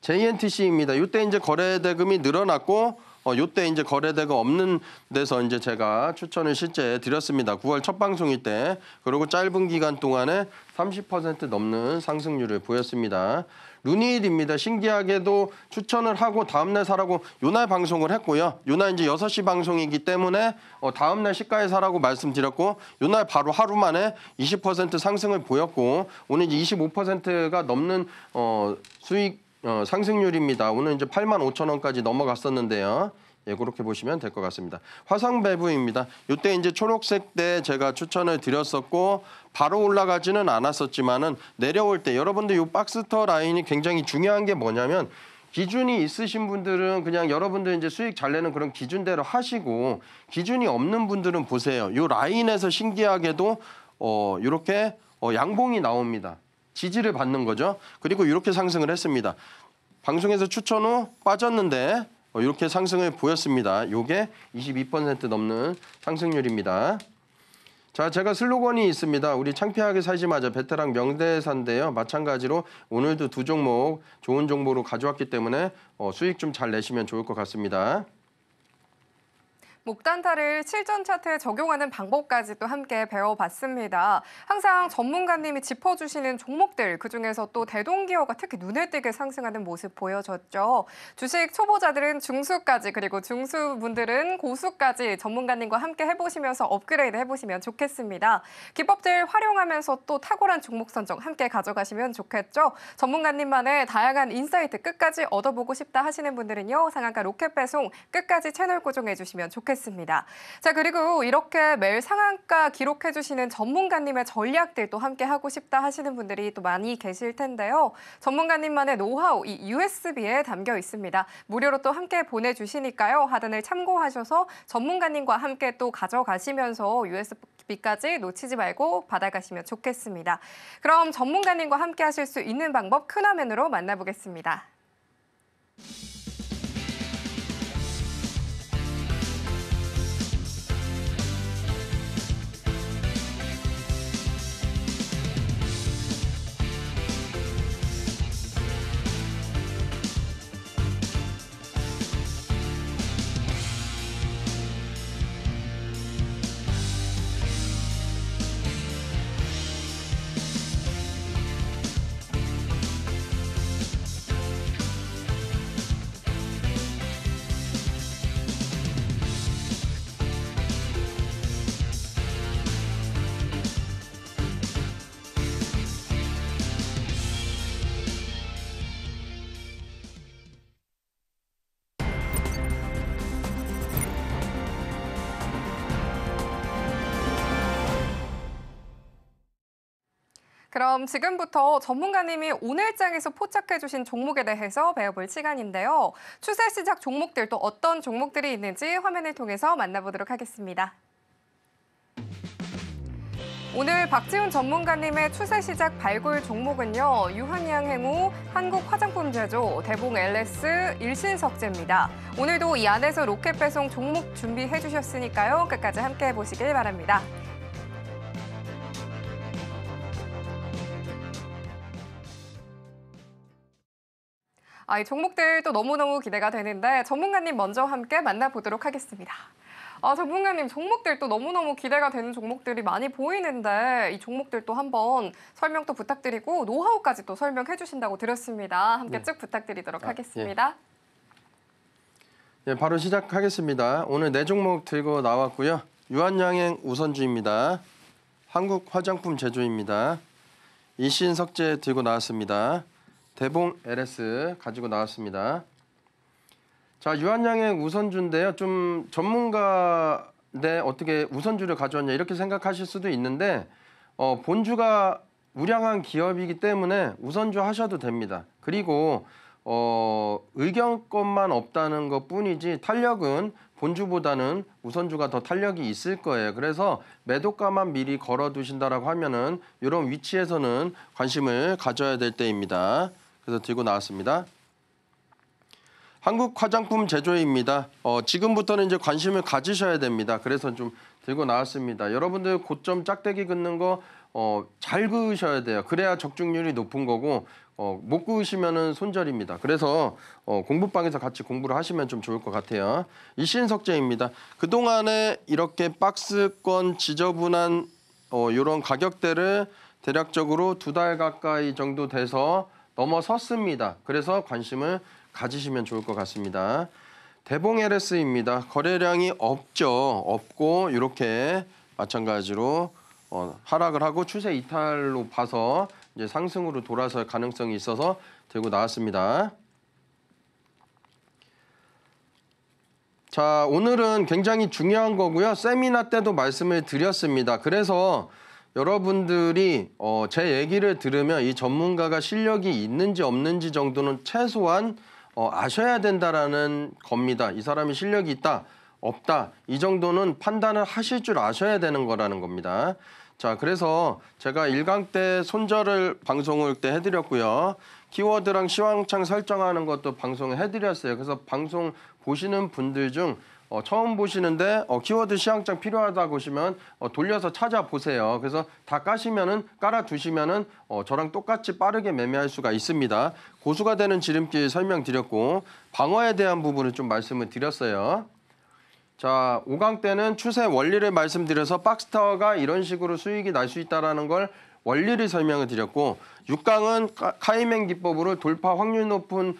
JNTC입니다. 이때 이제 거래대금이 늘어났고 요때 이제 거래대금 없는 데서 이제 제가 추천을 실제 드렸습니다. 9월 첫 방송일 때. 그리고 짧은 기간 동안에 30% 넘는 상승률을 보였습니다. 루닛입니다. 신기하게도 추천을 하고 다음날 사라고 요날 방송을 했고요. 요날 이제 6시 방송이기 때문에 다음날 시가에 사라고 말씀드렸고 요날 바로 하루 만에 20% 상승을 보였고 오늘 이제 25%가 넘는 수익 상승률입니다. 오늘 이제 85,000원까지 넘어갔었는데요. 예, 그렇게 보시면 될 것 같습니다. 화성배부입니다. 이때 이제 초록색 때 제가 추천을 드렸었고 바로 올라가지는 않았었지만은 내려올 때 여러분들 이 박스터 라인이 굉장히 중요한 게 뭐냐면 기준이 있으신 분들은 그냥 여러분들 이제 수익 잘 내는 그런 기준대로 하시고 기준이 없는 분들은 보세요. 이 라인에서 신기하게도 이렇게 양봉이 나옵니다. 지지를 받는 거죠. 그리고 이렇게 상승을 했습니다. 방송에서 추천 후 빠졌는데 이렇게 상승을 보였습니다. 이게 22% 넘는 상승률입니다. 자, 제가 슬로건이 있습니다. 우리 창피하게 살지 마자 베테랑 명대사인데요. 마찬가지로 오늘도 두 종목 좋은 정보로 가져왔기 때문에 수익 좀 잘 내시면 좋을 것 같습니다. 목단타를 실전 차트에 적용하는 방법까지 또 함께 배워봤습니다. 항상 전문가님이 짚어주시는 종목들, 그중에서 또 대동기어가 특히 눈에 띄게 상승하는 모습 보여줬죠. 주식 초보자들은 중수까지, 그리고 중수분들은 고수까지 전문가님과 함께 해보시면서 업그레이드 해보시면 좋겠습니다. 기법들 활용하면서 또 탁월한 종목 선정 함께 가져가시면 좋겠죠. 전문가님만의 다양한 인사이트 끝까지 얻어보고 싶다 하시는 분들은요, 상한가 로켓 배송 끝까지 채널 고정해주시면 좋겠습니다. 자, 그리고 이렇게 매일 상한가 기록해주시는 전문가님의 전략들도 함께 하고 싶다 하시는 분들이 또 많이 계실 텐데요. 전문가님만의 노하우, 이 USB에 담겨 있습니다. 무료로 또 함께 보내주시니까요. 하단을 참고하셔서 전문가님과 함께 또 가져가시면서 USB까지 놓치지 말고 받아가시면 좋겠습니다. 그럼 전문가님과 함께 하실 수 있는 방법 큰 화면으로 만나보겠습니다. 그럼 지금부터 전문가님이 오늘장에서 포착해주신 종목에 대해서 배워볼 시간인데요. 추세 시작 종목들 또 어떤 종목들이 있는지 화면을 통해서 만나보도록 하겠습니다. 오늘 박지훈 전문가님의 추세 시작 발굴 종목은요. 유한양행우, 한국화장품제조, 대봉 LS, 일신석재입니다. 오늘도 이 안에서 로켓 배송 종목 준비해 주셨으니까요. 끝까지 함께 해보시길 바랍니다. 이 종목들 또 너무너무 기대가 되는데 전문가님 먼저 함께 만나보도록 하겠습니다. 전문가님, 종목들 또 너무너무 기대가 되는 종목들이 많이 보이는데 이 종목들 또 한번 설명 또 부탁드리고 노하우까지 또 설명해 주신다고 들었습니다. 함께 쭉 부탁드리도록 하겠습니다. 예, 바로 시작하겠습니다. 오늘 네 종목 들고 나왔고요. 유한양행 우선주입니다. 한국화장품제조입니다. 일신석재 들고 나왔습니다. 대봉 LS 가지고 나왔습니다. 자, 유한양행 우선주인데요. 좀 전문가인데 어떻게 우선주를 가져왔냐 이렇게 생각하실 수도 있는데 본주가 우량한 기업이기 때문에 우선주 하셔도 됩니다. 그리고 의견권만 없다는 것뿐이지 탄력은 본주보다는 우선주가 더 탄력이 있을 거예요. 그래서 매도가만 미리 걸어두신다라고 하면은 이런 위치에서는 관심을 가져야 될 때입니다. 그래서 들고 나왔습니다. 한국 화장품 제조입니다. 지금부터는 이제 관심을 가지셔야 됩니다. 그래서 좀 들고 나왔습니다. 여러분들 고점 짝대기 긋는 거 잘 그으셔야 돼요. 그래야 적중률이 높은 거고 못 그으시면은 손절입니다. 그래서 공부방에서 같이 공부를 하시면 좀 좋을 것 같아요. 일신석재입니다. 그동안에 이렇게 박스권 지저분한 이런 가격대를 대략적으로 2달 가까이 정도 돼서 넘어섰습니다. 그래서 관심을 가지시면 좋을 것 같습니다. 대봉 LS입니다. 거래량이 없고 이렇게 마찬가지로 하락을 하고 추세 이탈로 봐서 이제 상승으로 돌아설 가능성이 있어서 들고 나왔습니다. 자, 오늘은 굉장히 중요한 거고요. 세미나 때도 말씀을 드렸습니다. 그래서 여러분들이 제 얘기를 들으면 이 전문가가 실력이 있는지 없는지 정도는 최소한 아셔야 된다라는 겁니다. 이 사람이 실력이 있다, 없다 이 정도는 판단을 하실 줄 아셔야 되는 거라는 겁니다. 자, 그래서 제가 1강 때 손절을 방송을 때 해드렸고요. 키워드랑 시황창 설정하는 것도 방송을 해드렸어요. 그래서 방송 보시는 분들 중 처음 보시는데 키워드 시황창 필요하다 보시면 돌려서 찾아보세요. 그래서 다 깔아두시면은 저랑 똑같이 빠르게 매매할 수가 있습니다. 고수가 되는 지름길 설명드렸고 방어에 대한 부분을 좀 말씀을 드렸어요. 자, 5강 때는 추세 원리를 말씀드려서 박스타워가 이런 식으로 수익이 날 수 있다는 걸 원리를 설명을 드렸고 6강은 카이맨 기법으로 돌파 확률 높은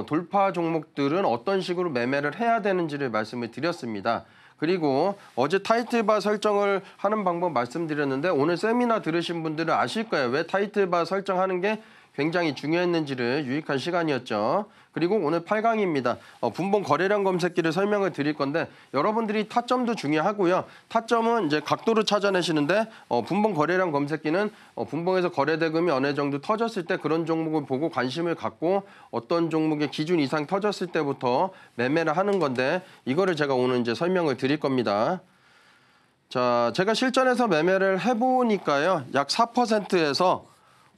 돌파 종목들은 어떤 식으로 매매를 해야 되는지를 말씀을 드렸습니다. 그리고 어제 타이틀바 설정을 하는 방법 말씀드렸는데 오늘 세미나 들으신 분들은 아실 거예요. 왜 타이틀바 설정하는 게 굉장히 중요했는지를 유익한 시간이었죠. 그리고 오늘 8강입니다. 분봉 거래량 검색기를 설명을 드릴 건데 여러분들이 타점도 중요하고요. 타점은 이제 각도를 찾아내시는데 분봉 거래량 검색기는 분봉에서 거래 대금이 어느 정도 터졌을 때 그런 종목을 보고 관심을 갖고 어떤 종목의 기준 이상 터졌을 때부터 매매를 하는 건데 이거를 제가 오늘 이제 설명을 드릴 겁니다. 자, 제가 실전에서 매매를 해보니까요. 약 4%에서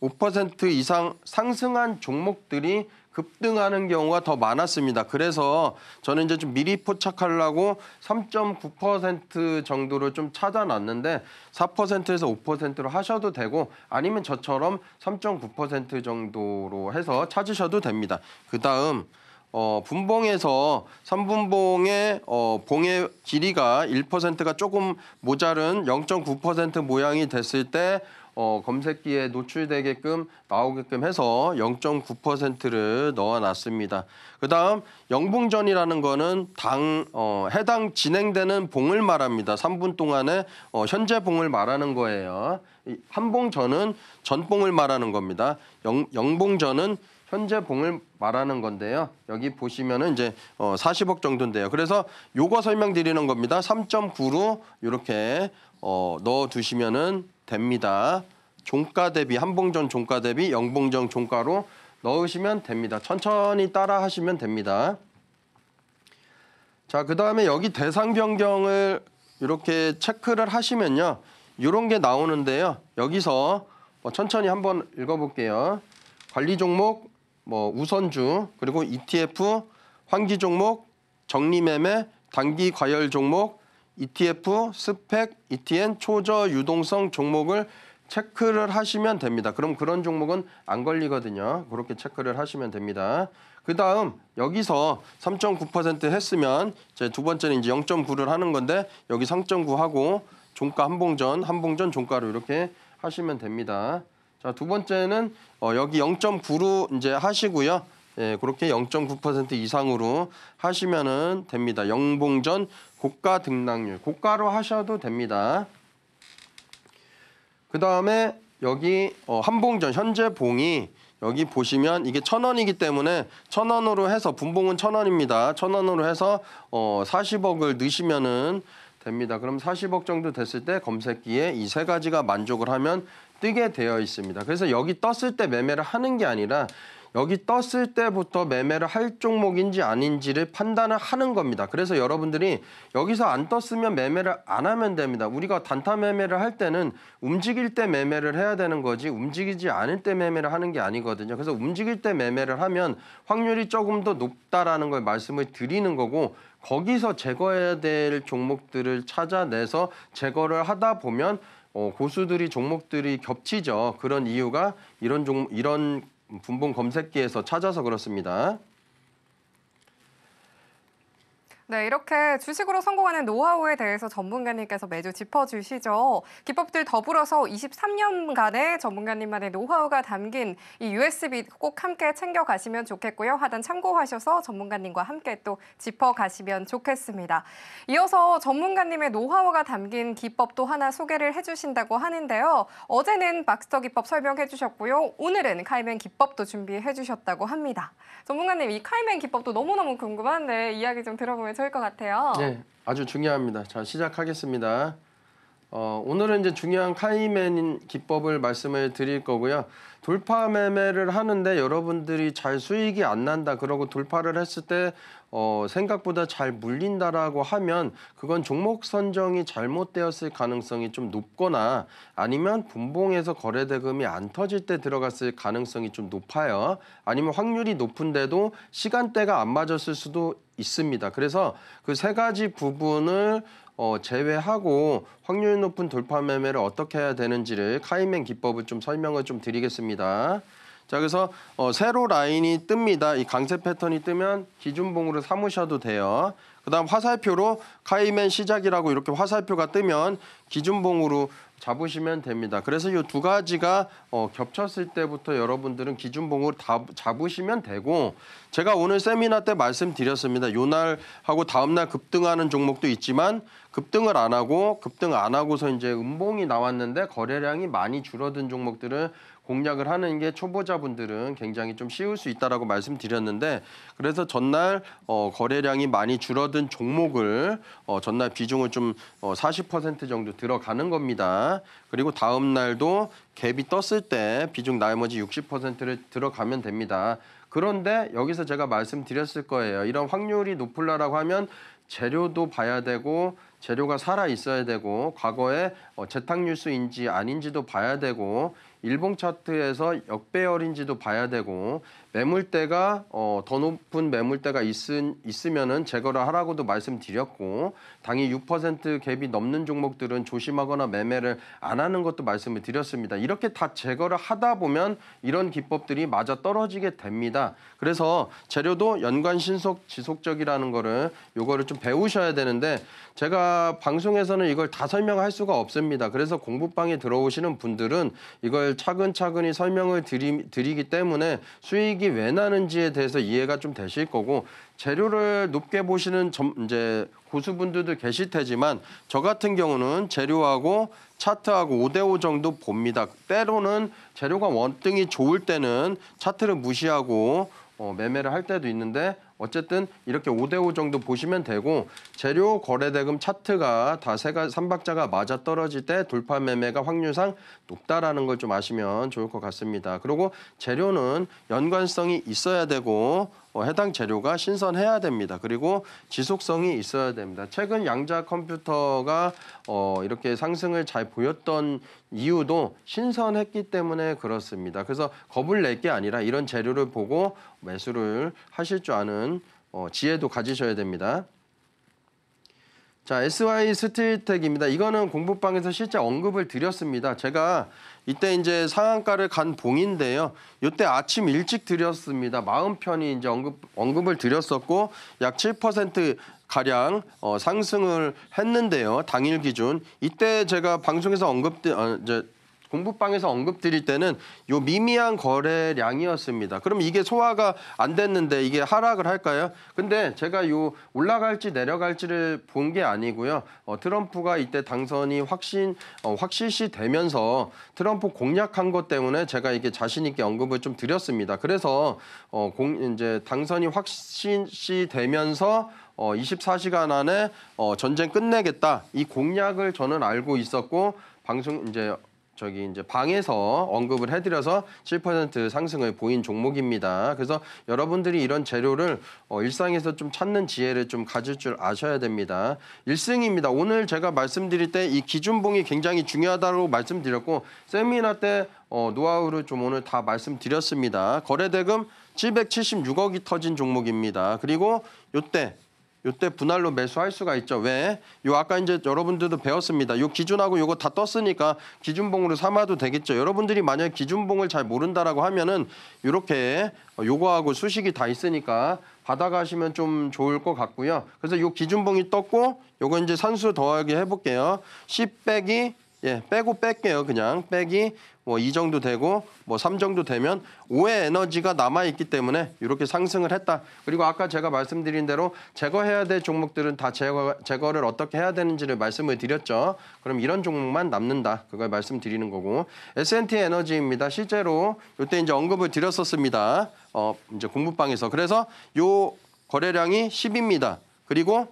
5% 이상 상승한 종목들이 급등하는 경우가 더 많았습니다. 그래서 저는 이제 좀 미리 포착하려고 3.9% 정도를 좀 찾아놨는데 4%에서 5%로 하셔도 되고 아니면 저처럼 3.9% 정도로 해서 찾으셔도 됩니다. 그다음 분봉에서 3분봉의 봉의 길이가 1%가 조금 모자른 0.9% 모양이 됐을 때 검색기에 노출되게끔 나오게끔 해서 0.9%를 넣어놨습니다. 그다음 영봉전이라는 거는 해당 진행되는 봉을 말합니다. 3분 동안에 현재 봉을 말하는 거예요. 한봉전은 전봉을 말하는 겁니다. 영봉전은 현재 봉을 말하는 건데요. 여기 보시면은 이제 40억 정도인데요. 그래서 요거 설명드리는 겁니다. 3.9로 이렇게 넣어 두시면은 됩니다. 종가 대비 한봉전 종가 대비 영봉전 종가로 넣으시면 됩니다. 천천히 따라 하시면 됩니다. 자, 그다음에 여기 대상 변경을 이렇게 체크를 하시면요. 이런 게 나오는데요. 여기서 천천히 한번 읽어볼게요. 관리 종목, 우선주, 그리고 ETF, 환기 종목, 정리매매, 단기 과열 종목, ETF, 스펙, ETN, 초저 유동성 종목을 체크를 하시면 됩니다. 그럼 그런 종목은 안 걸리거든요. 그렇게 체크를 하시면 됩니다. 그 다음 여기서 3.9% 했으면 이제 두 번째는 이제 0.9를 하는 건데 여기 3.9 하고 종가 한봉전 종가로 이렇게 하시면 됩니다. 자, 두 번째는 여기 0.9로 이제 하시고요. 예, 그렇게 0.9% 이상으로 하시면은 됩니다. 영봉전 고가 등락률, 고가로 하셔도 됩니다. 그 다음에 여기 한봉전 현재 봉이 여기 보시면 이게 1,000원이기 때문에 1,000원으로 해서 분봉은 1,000원입니다. 1,000원으로 해서 40억을 넣으시면은 됩니다. 그럼 40억 정도 됐을 때 검색기에 이 세 가지가 만족을 하면 뜨게 되어 있습니다. 그래서 여기 떴을 때 매매를 하는 게 아니라 여기 떴을 때부터 매매를 할 종목인지 아닌지를 판단을 하는 겁니다. 그래서 여러분들이 여기서 안 떴으면 매매를 안 하면 됩니다. 우리가 단타 매매를 할 때는 움직일 때 매매를 해야 되는 거지 움직이지 않을 때 매매를 하는 게 아니거든요. 그래서 움직일 때 매매를 하면 확률이 조금 더 높다라는 걸 말씀을 드리는 거고 거기서 제거해야 될 종목들을 찾아내서 제거를 하다 보면 고수들이 종목들이 겹치죠. 그런 이유가 이런 분봉 검색기에서 찾아서 그렇습니다. 네, 이렇게 주식으로 성공하는 노하우에 대해서 전문가님께서 매주 짚어주시죠. 기법들 더불어서 23년간의 전문가님만의 노하우가 담긴 이 USB 꼭 함께 챙겨가시면 좋겠고요. 하단 참고하셔서 전문가님과 함께 또 짚어가시면 좋겠습니다. 이어서 전문가님의 노하우가 담긴 기법도 하나 소개를 해주신다고 하는데요. 어제는 박스터 기법 설명해 주셨고요. 오늘은 카이맨 기법도 준비해 주셨다고 합니다. 전문가님, 이 카이맨 기법도 너무너무 궁금한데 이야기 좀 들어보면 좋을 것 같아요. 네, 아주 중요합니다. 자, 시작하겠습니다. 오늘은 이제 중요한 카이맨 기법을 말씀을 드릴 거고요. 돌파 매매를 하는데 여러분들이 잘 수익이 안 난다 그러고 돌파를 했을 때 생각보다 잘 물린다라고 하면 그건 종목 선정이 잘못되었을 가능성이 좀 높거나 아니면 분봉에서 거래 대금이 안 터질 때 들어갔을 가능성이 좀 높아요. 아니면 확률이 높은데도 시간대가 안 맞았을 수도 있습니다. 그래서 그 세 가지 부분을 제외하고 확률 높은 돌파 매매를 어떻게 해야 되는지를 카이맨 기법을 좀 설명을 좀 드리겠습니다. 자, 그래서 세로 라인이 뜹니다. 이 강세 패턴이 뜨면 기준봉으로 삼으셔도 돼요. 그다음 화살표로 카이맨 시작이라고 이렇게 화살표가 뜨면 기준봉으로 잡으시면 됩니다. 그래서 이 두 가지가 겹쳤을 때부터 여러분들은 기준봉으로 다 잡으시면 되고, 제가 오늘 세미나 때 말씀드렸습니다. 요날하고 다음날 급등하는 종목도 있지만 급등을 안 하고서 이제 음봉이 나왔는데 거래량이 많이 줄어든 종목들은 공략을 하는 게 초보자분들은 굉장히 좀 쉬울 수 있다라고 말씀드렸는데, 그래서 전날 거래량이 많이 줄어든 종목을 전날 비중을 좀 40% 정도 들어가는 겁니다. 그리고 다음 날도 갭이 떴을 때 비중 나머지 60%를 들어가면 됩니다. 그런데 여기서 제가 말씀드렸을 거예요. 이런 확률이 높으려고 하면 재료도 봐야 되고, 재료가 살아 있어야 되고, 과거에 재탕뉴스인지 아닌지도 봐야 되고, 일봉 차트에서 역배열인지도 봐야 되고, 매물대가 더 높은 매물대가 있으면은 제거를 하라고도 말씀드렸고, 당일 6% 갭이 넘는 종목들은 조심하거나 매매를 안 하는 것도 말씀을 드렸습니다. 이렇게 다 제거를 하다 보면 이런 기법들이 맞아 떨어지게 됩니다. 그래서 재료도 연관 신속 지속적이라는 요거를 좀 배우셔야 되는데, 제가 방송에서는 이걸 다 설명할 수가 없습니다. 그래서 공부방에 들어오시는 분들은 이걸 차근차근히 설명을 드리기 때문에 수익이 왜 나는지에 대해서 이해가 좀 되실 거고, 재료를 높게 보시는 이제 고수분들도 계실 테지만, 저 같은 경우는 재료하고 차트하고 5대5 정도 봅니다. 때로는 재료가 원등이 좋을 때는 차트를 무시하고 매매를 할 때도 있는데, 어쨌든 이렇게 5대5 정도 보시면 되고, 재료, 거래대금, 차트가 다 3박자가 맞아떨어질 때 돌파 매매가 확률상 높다라는 걸 좀 아시면 좋을 것 같습니다. 그리고 재료는 연관성이 있어야 되고, 해당 재료가 신선해야 됩니다. 그리고 지속성이 있어야 됩니다. 최근 양자 컴퓨터가 이렇게 상승을 잘 보였던 이유도 신선했기 때문에 그렇습니다. 그래서 겁을 낼 게 아니라 이런 재료를 보고 매수를 하실 줄 아는 지혜도 가지셔야 됩니다. 자, SY 스틸텍입니다. 이거는 공부방에서 실제 언급을 드렸습니다. 제가 이때 이제 상한가를 간 봉인데요. 이때 아침 일찍 드렸습니다. 마음 편히 이제 언급을 드렸었고, 약 7% 가량 상승을 했는데요. 당일 기준. 이때 제가 방송에서 이제 공부방에서 언급드릴 때는 요 미미한 거래량이었습니다. 그럼 이게 소화가 안 됐는데 이게 하락을 할까요? 근데 제가 요 올라갈지 내려갈지를 본 게 아니고요. 트럼프가 이때 당선이 확실시 되면서 트럼프 공략한 것 때문에 제가 이게 자신 있게 언급을 좀 드렸습니다. 그래서 이제 당선이 확실시 되면서 24시간 안에 전쟁 끝내겠다. 이 공략을 저는 알고 있었고, 방송 이제 방에서 언급을 해드려서 7% 상승을 보인 종목입니다. 그래서 여러분들이 이런 재료를 일상에서 좀 찾는 지혜를 좀 가질 줄 아셔야 됩니다. 1승입니다. 오늘 제가 말씀드릴 때 이 기준봉이 굉장히 중요하다고 말씀드렸고, 세미나 때 노하우를 좀 오늘 다 말씀드렸습니다. 거래대금 776억이 터진 종목입니다. 그리고 요때 분할로 매수할 수가 있죠. 왜? 아까 이제 여러분들도 배웠습니다. 요 기준하고 요거 다 떴으니까 기준봉으로 삼아도 되겠죠. 여러분들이 만약에 기준봉을 잘 모른다라고 하면은 요렇게 요거하고 수식이 다 있으니까 받아가시면 좀 좋을 것 같고요. 그래서 요 기준봉이 떴고, 요거 이제 산수 더하기 해볼게요. 10 빼기 빼고 뺄게요. 그냥 빼기 뭐 2 정도 되고 뭐 3 정도 되면 5의 에너지가 남아있기 때문에 이렇게 상승을 했다. 그리고 아까 제가 말씀드린 대로 제거해야 될 종목들은 다 제거를 어떻게 해야 되는지를 말씀을 드렸죠. 그럼 이런 종목만 남는다. 그걸 말씀드리는 거고. S&T 에너지입니다. 실제로 이때 이제 언급을 드렸었습니다. 이제 공부방에서. 그래서 요 거래량이 10입니다. 그리고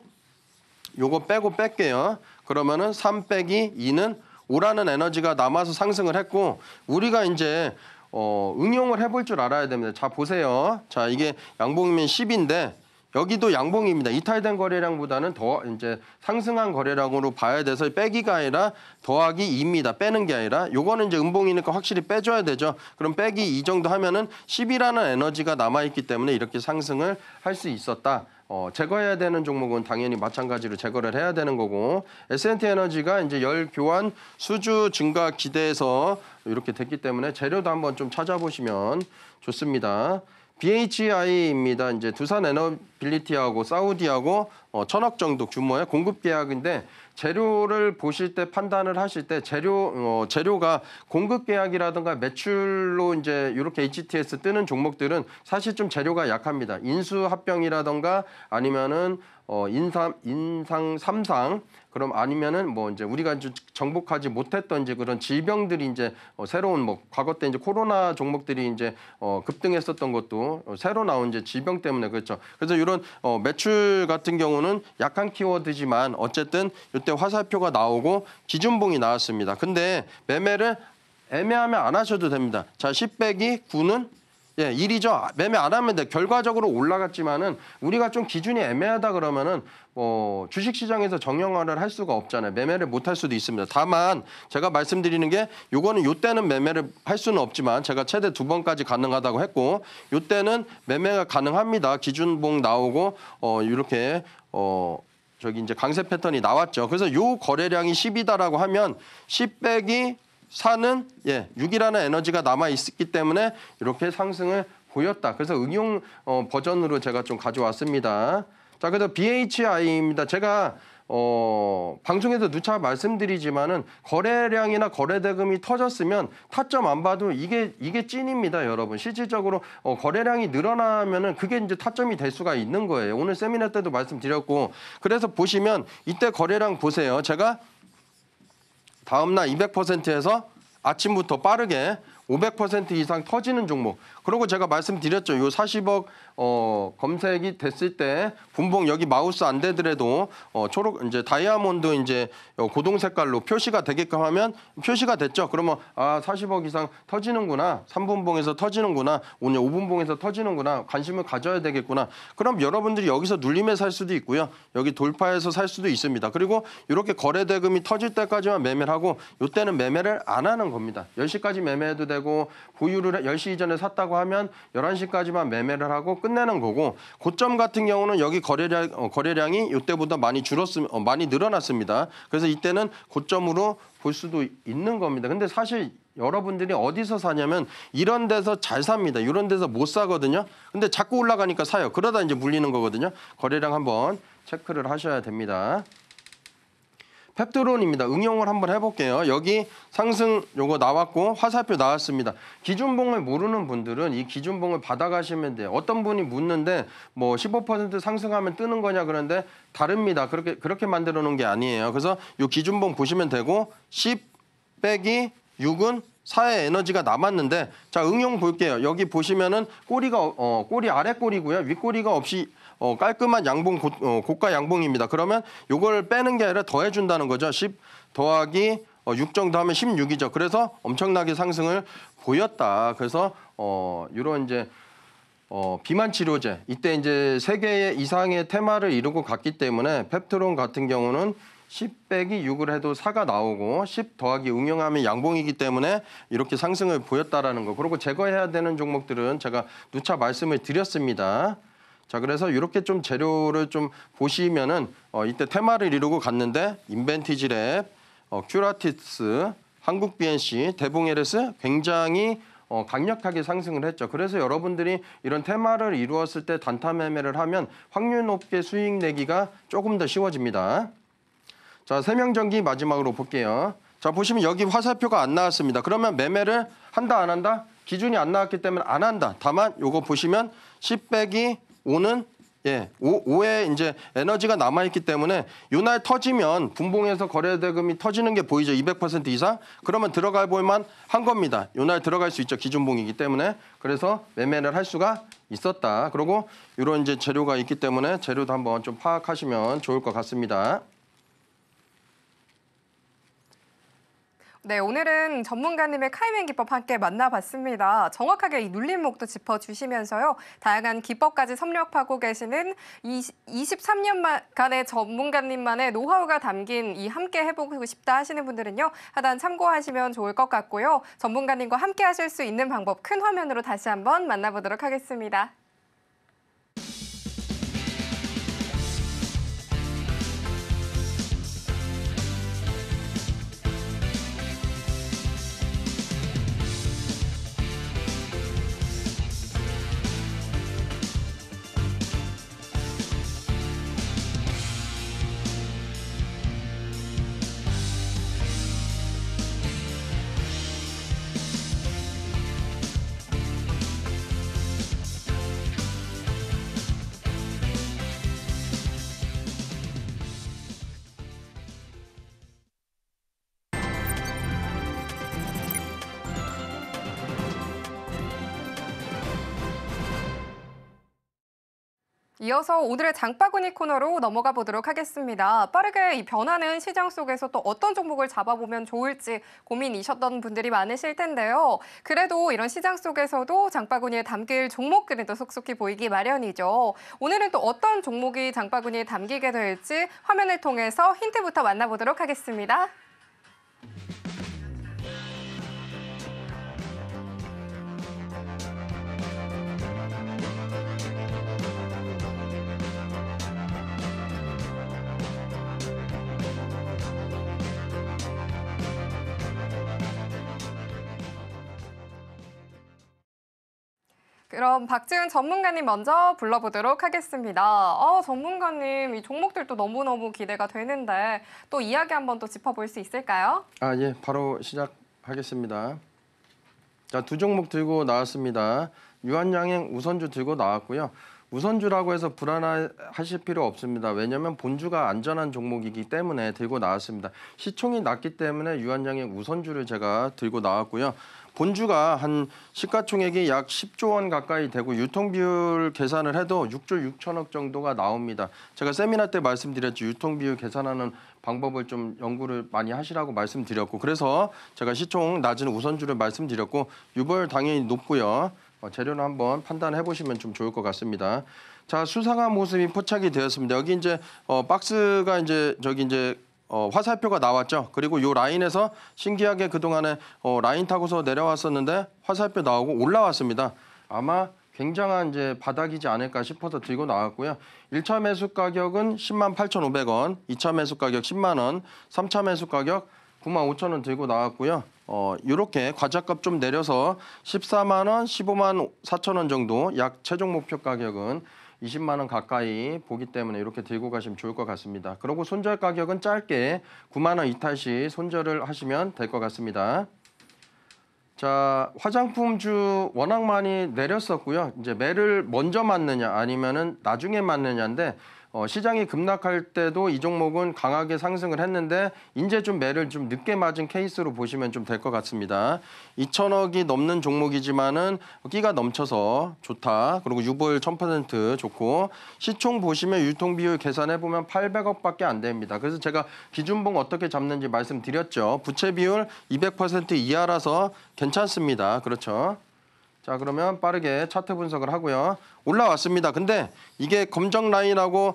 요거 빼고 뺄게요. 그러면은 3 빼기 2는 5라는 에너지가 남아서 상승을 했고, 우리가 이제 응용을 해볼 줄 알아야 됩니다. 자, 보세요. 자, 이게 양봉이면 10인데 여기도 양봉입니다. 이탈된 거래량보다는 더 이제 상승한 거래량으로 봐야 돼서 빼기가 아니라 더하기 2입니다. 빼는 게 아니라. 요거는 이제 음봉이니까 확실히 빼줘야 되죠. 그럼 빼기 2 정도 하면은 10이라는 에너지가 남아있기 때문에 이렇게 상승을 할 수 있었다. 제거해야 되는 종목은 당연히 마찬가지로 제거를 해야 되는 거고, S&T 에너지가 이제 열 교환 수주 증가 기대해서 이렇게 됐기 때문에 재료도 한번 좀 찾아보시면 좋습니다. BHI입니다. 이제 두산 에너빌리티하고 사우디하고 1,000억 정도 규모의 공급 계약인데 재료를 보실 때 판단을 하실 때 재료가 공급 계약이라든가 매출로 이제 이렇게 HTS 뜨는 종목들은 사실 좀 재료가 약합니다. 인수합병이라든가 아니면은 인상 삼상 그럼 아니면은 뭐 이제 우리가 이제 정복하지 못했던 이제 그런 질병들이 이제 새로운 뭐 과거 때 이제 코로나 종목들이 이제 급등했었던 것도 새로 나온 이제 질병 때문에 그렇죠. 그래서 이런 매출 같은 경우는 약한 키워드지만 어쨌든 이때 화살표가 나오고 기준봉이 나왔습니다. 근데 매매를 애매하면 안 하셔도 됩니다. 자, 10 빼기 9는 1이죠. 매매 안 하면 돼. 결과적으로 올라갔지만은 우리가 좀 기준이 애매하다 그러면은 주식시장에서 정형화를 할 수가 없잖아요. 매매를 못 할 수도 있습니다. 다만 제가 말씀드리는 게 요거는 요때는 매매를 할 수는 없지만 제가 최대 2번까지 가능하다고 했고 요때는 매매가 가능합니다. 기준봉 나오고 이렇게 저기 이제 강세 패턴이 나왔죠. 그래서 요 거래량이 10이다라고 하면 10 빼기 4는 6이라는 에너지가 남아 있기 때문에 이렇게 상승을 보였다. 그래서 응용 버전으로 제가 좀 가져왔습니다. 자, 그래서 BHI입니다. 제가 방송에서 누차 말씀드리지만은 거래량이나 거래대금이 터졌으면 타점 안 봐도 이게 찐입니다, 여러분. 실질적으로 거래량이 늘어나면은 그게 이제 타점이 될 수가 있는 거예요. 오늘 세미나 때도 말씀드렸고 그래서 보시면 이때 거래량 보세요. 제가 다음날 200%에서 아침부터 빠르게 500% 이상 터지는 종목. 그리고 제가 말씀드렸죠. 요 40억 검색이 됐을 때 분봉 여기 마우스 안 되더라도 초록 이제 다이아몬드 이제 고동 색깔로 표시가 되게끔 하면 표시가 됐죠. 그러면 40억 이상 터지는구나. 3분봉에서 터지는구나. 오늘 5분봉에서 터지는구나. 관심을 가져야 되겠구나. 그럼 여러분들이 여기서 눌림에 살 수도 있고요. 여기 돌파해서 살 수도 있습니다. 그리고 이렇게 거래 대금이 터질 때까지만 매매를 하고 이때는 매매를 안 하는 겁니다. 10시까지 매매해도 되고 보유를 10시 이전에 샀다고 하면 11시까지만 매매를 하고 끝내는 거고 고점 같은 경우는 여기 거래량이 이때보다 많이 많이 늘어났습니다. 그래서 이때는 고점으로 볼 수도 있는 겁니다. 근데 사실 여러분들이 어디서 사냐면 이런 데서 잘 삽니다. 이런 데서 못 사거든요. 근데 자꾸 올라가니까 사요. 그러다 이제 물리는 거거든요. 거래량 한번 체크를 하셔야 됩니다. 펩트론입니다. 응용을 한번 해볼게요. 여기 상승 요거 나왔고 화살표 나왔습니다. 기준봉을 모르는 분들은 이 기준봉을 받아가시면 돼요. 어떤 분이 묻는데 뭐 15% 상승하면 뜨는 거냐 그런데 다릅니다. 그렇게 만들어 놓은 게 아니에요. 그래서 요 기준봉 보시면 되고 10 빼기 6은 4의 에너지가 남았는데 자 응용 볼게요. 여기 보시면은 꼬리 아래 꼬리고요. 윗꼬리가 없이 깔끔한 양봉 고가 양봉입니다. 그러면 요걸 빼는 게 아니라 더해준다는 거죠. 10 더하기 6 정도 하면 16이죠. 그래서 엄청나게 상승을 보였다. 그래서 이런 이제 비만 치료제 이때 이제 3개 이상의 테마를 이루고 갔기 때문에 펩트론 같은 경우는 10 빼기 6을 해도 4가 나오고 10 더하기 응용하면 양봉이기 때문에 이렇게 상승을 보였다라는 거. 그리고 제거해야 되는 종목들은 제가 누차 말씀을 드렸습니다. 자, 그래서 이렇게 좀 재료를 좀 보시면은 이때 테마를 이루고 갔는데 인벤티지랩, 큐라티스, 한국 BNC, 대봉 LS 굉장히 강력하게 상승을 했죠. 그래서 여러분들이 이런 테마를 이루었을 때 단타 매매를 하면 확률 높게 수익 내기가 조금 더 쉬워집니다. 자, 세명전기 마지막으로 볼게요. 자, 보시면 여기 화살표가 안 나왔습니다. 그러면 매매를 한다 안 한다? 기준이 안 나왔기 때문에 안 한다. 다만 요거 보시면 10 빼기 5는 5에 이제 에너지가 남아있기 때문에 요날 터지면 분봉에서 거래대금이 터지는 게 보이죠. 200% 이상. 그러면 들어갈 볼만 한 겁니다. 요날 들어갈 수 있죠. 기준봉이기 때문에. 그래서 매매를 할 수가 있었다. 그리고 이런 이제 재료가 있기 때문에 재료도 한번 좀 파악하시면 좋을 것 같습니다. 네, 오늘은 전문가님의 카이맨 기법 함께 만나봤습니다. 정확하게 이 눌림목도 짚어주시면서요. 다양한 기법까지 섭렵하고 계시는 23년간의 전문가님만의 노하우가 담긴 이 함께 해보고 싶다 하시는 분들은요. 하단 참고하시면 좋을 것 같고요. 전문가님과 함께 하실 수 있는 방법 큰 화면으로 다시 한번 만나보도록 하겠습니다. 이어서 오늘의 장바구니 코너로 넘어가 보도록 하겠습니다. 빠르게 이 변하는 시장 속에서 또 어떤 종목을 잡아보면 좋을지 고민이셨던 분들이 많으실 텐데요. 그래도 이런 시장 속에서도 장바구니에 담길 종목들은 또 속속히 보이기 마련이죠. 오늘은 또 어떤 종목이 장바구니에 담기게 될지 화면을 통해서 힌트부터 만나보도록 하겠습니다. 그럼 박지훈 전문가님 먼저 불러보도록 하겠습니다. 전문가님, 이 종목들도 너무너무 기대가 되는데 또 이야기 한번 또 짚어볼 수 있을까요? 예, 바로 시작하겠습니다. 자, 두 종목 들고 나왔습니다. 유한양행 우선주 들고 나왔고요. 우선주라고 해서 불안하실 필요 없습니다. 왜냐하면 본주가 안전한 종목이기 때문에 들고 나왔습니다. 시총이 낮기 때문에 유한양행 우선주를 제가 들고 나왔고요. 본주가 한 시가총액이 약 10조 원 가까이 되고 유통비율 계산을 해도 6조 6천억 정도가 나옵니다. 제가 세미나 때 말씀드렸죠. 유통비율 계산하는 방법을 좀 연구를 많이 하시라고 말씀드렸고, 그래서 제가 시총 낮은 우선주를 말씀드렸고, 유보율 당연히 높고요. 재료는 한번 판단해 보시면 좀 좋을 것 같습니다. 자, 수상한 모습이 포착이 되었습니다. 여기 이제 박스가 이제 화살표가 나왔죠. 그리고 이 라인에서 신기하게 그동안에 라인 타고서 내려왔었는데 화살표 나오고 올라왔습니다. 아마 굉장한 이제 바닥이지 않을까 싶어서 들고 나왔고요. 1차 매수 가격은 10만 8,500원, 2차 매수 가격 10만 원, 3차 매수 가격 9만 5천 원 들고 나왔고요. 이렇게 과자값 좀 내려서 14만 원, 15만 4천 원 정도, 약 최종 목표 가격은 20만 원 가까이 보기 때문에 이렇게 들고 가시면 좋을 것 같습니다. 그리고 손절 가격은 짧게 9만 원 이탈시 손절을 하시면 될 것 같습니다. 자, 화장품주 워낙 많이 내렸었고요. 이제 매를 먼저 맞느냐 아니면은 나중에 맞느냐인데 시장이 급락할 때도 이 종목은 강하게 상승을 했는데 이제 좀 매를 좀 늦게 맞은 케이스로 보시면 좀 될 것 같습니다. 2천억이 넘는 종목이지만은 끼가 넘쳐서 좋다. 그리고 유보율 1000% 좋고 시총 보시면 유통비율 계산해 보면 800억밖에 안 됩니다. 그래서 제가 기준봉 어떻게 잡는지 말씀드렸죠. 부채 비율 200% 이하라서 괜찮습니다. 그렇죠? 자, 그러면 빠르게 차트 분석을 하고요. 올라왔습니다. 근데 이게 검정 라인하고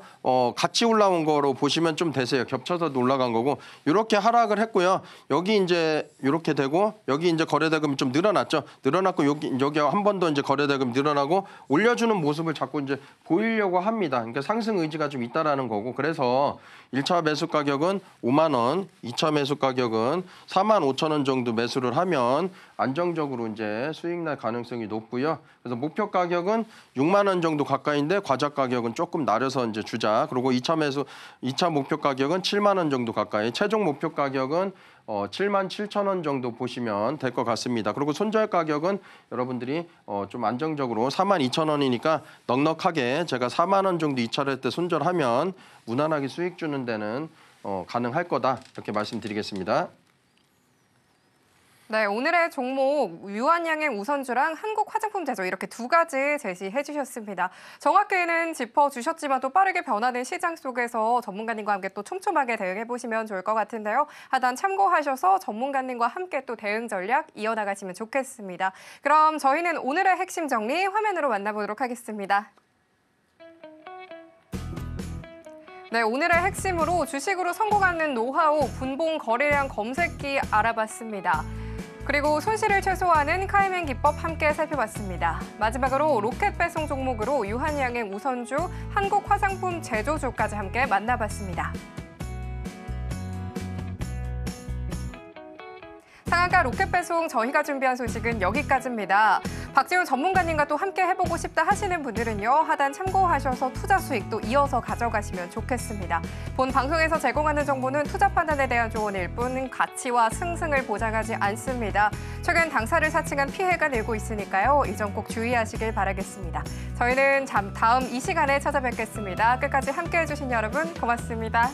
같이 올라온 거로 보시면 좀 되세요. 겹쳐서 올라간 거고 이렇게 하락을 했고요. 여기 이제 이렇게 되고 여기 이제 거래대금이 좀 늘어났죠. 늘어났고 여기 한 번 더 이제 거래대금 늘어나고 올려주는 모습을 자꾸 이제 보이려고 합니다. 그러니까 상승 의지가 좀 있다라는 거고 그래서 1차 매수 가격은 5만 원, 2차 매수 가격은 4만 5천 원 정도 매수를 하면 안정적으로 이제 수익 날 가능성이 높고요. 그래서 목표 가격은 6만 원 정도 가까이인데 과자 가격은 조금 나려서 이제 주자. 그리고 2차 목표 가격은 7만 원 정도 가까이. 최종 목표 가격은 7만 7천 원 정도 보시면 될 것 같습니다. 그리고 손절 가격은 여러분들이 좀 안정적으로 4만 2천 원이니까 넉넉하게 제가 4만 원 정도 이차를 할 때 손절하면 무난하게 수익 주는 데는 가능할 거다. 이렇게 말씀드리겠습니다. 네, 오늘의 종목 유한양행 우선주랑 한국 화장품 제조 이렇게 두 가지 제시해 주셨습니다. 정확히는 짚어주셨지만 또 빠르게 변하는 시장 속에서 전문가님과 함께 또 촘촘하게 대응해 보시면 좋을 것 같은데요. 하단 참고하셔서 전문가님과 함께 또 대응 전략 이어나가시면 좋겠습니다. 그럼 저희는 오늘의 핵심 정리 화면으로 만나보도록 하겠습니다. 네, 오늘의 핵심으로 주식으로 성공하는 노하우, 분봉 거래량 검색기 알아봤습니다. 그리고 손실을 최소화하는 카이맨 기법 함께 살펴봤습니다. 마지막으로 로켓 배송 종목으로 유한양행 우선주, 한국 화장품 제조주까지 함께 만나봤습니다. 상한가 로켓 배송 저희가 준비한 소식은 여기까지입니다. 박지훈 전문가님과 또 함께 해보고 싶다 하시는 분들은요. 하단 참고하셔서 투자 수익도 이어서 가져가시면 좋겠습니다. 본 방송에서 제공하는 정보는 투자 판단에 대한 조언일 뿐 가치와 승승을 보장하지 않습니다. 최근 당사를 사칭한 피해가 늘고 있으니까요. 이 점 꼭 주의하시길 바라겠습니다. 저희는 다음 이 시간에 찾아뵙겠습니다. 끝까지 함께해 주신 여러분 고맙습니다.